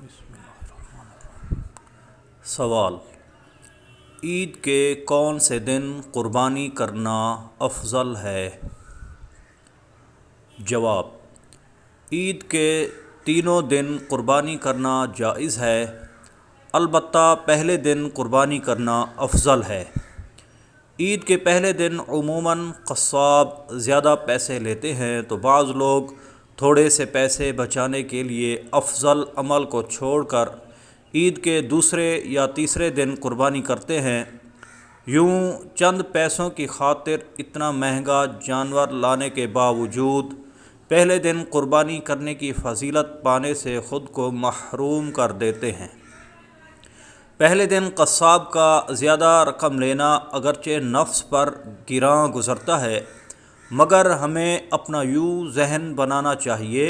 بسم اللہ الرحمن الرحیم۔ سوال: عید کے کون سے دن قربانی کرنا افضل ہے؟ جواب: عید کے تینوں دن قربانی کرنا جائز ہے، البتہ پہلے دن قربانی کرنا افضل ہے۔ عید کے پہلے دن عموماً قصاب زیادہ پیسے لیتے ہیں، تو بعض لوگ تھوڑے سے پیسے بچانے کے لیے افضل عمل کو چھوڑ کر عید کے دوسرے یا تیسرے دن قربانی کرتے ہیں۔ یوں چند پیسوں کی خاطر اتنا مہنگا جانور لانے کے باوجود پہلے دن قربانی کرنے کی فضیلت پانے سے خود کو محروم کر دیتے ہیں۔ پہلے دن قصاب کا زیادہ رقم لینا اگرچہ نفس پر گراں گزرتا ہے، مگر ہمیں اپنا یوں ذہن بنانا چاہیے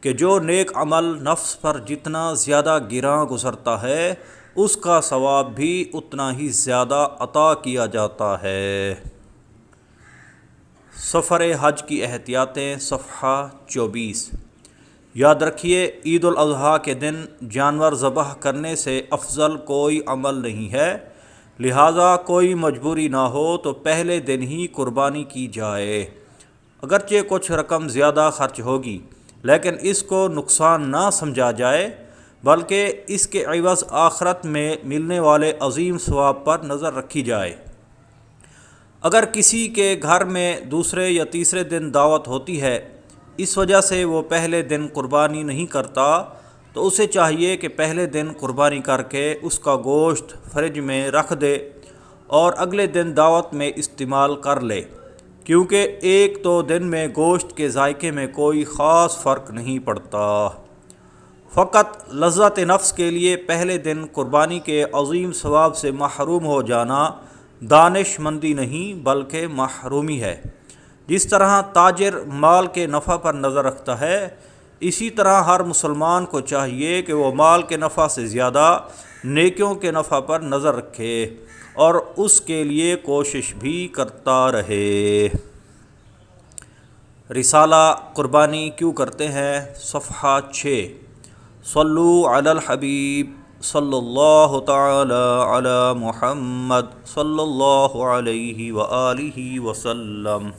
کہ جو نیک عمل نفس پر جتنا زیادہ گراں گزرتا ہے، اس کا ثواب بھی اتنا ہی زیادہ عطا کیا جاتا ہے۔ سفر حج کی احتیاطیں، صفحہ 24۔ یاد رکھیے، عید الاضحیٰ کے دن جانور ذبح کرنے سے افضل کوئی عمل نہیں ہے، لہٰذا کوئی مجبوری نہ ہو تو پہلے دن ہی قربانی کی جائے۔ اگرچہ کچھ رقم زیادہ خرچ ہوگی، لیکن اس کو نقصان نہ سمجھا جائے، بلکہ اس کے عوض آخرت میں ملنے والے عظیم ثواب پر نظر رکھی جائے۔ اگر کسی کے گھر میں دوسرے یا تیسرے دن دعوت ہوتی ہے، اس وجہ سے وہ پہلے دن قربانی نہیں کرتا، تو اسے چاہیے کہ پہلے دن قربانی کر کے اس کا گوشت فریج میں رکھ دے اور اگلے دن دعوت میں استعمال کر لے، کیونکہ ایک دو دن میں گوشت کے ذائقے میں کوئی خاص فرق نہیں پڑتا۔ فقط لذت نفس کے لیے پہلے دن قربانی کے عظیم ثواب سے محروم ہو جانا دانش مندی نہیں بلکہ محرومی ہے۔ جس طرح تاجر مال کے نفع پر نظر رکھتا ہے، اسی طرح ہر مسلمان کو چاہیے کہ وہ مال کے نفع سے زیادہ نیکیوں کے نفع پر نظر رکھے اور اس کے لیے کوشش بھی کرتا رہے۔ رسالہ قربانی کیوں کرتے ہیں، صفحہ 6۔ صلو علی الحبیب صلی اللہ تعالی علی محمد صلی اللہ علیہ وآلہ وسلم۔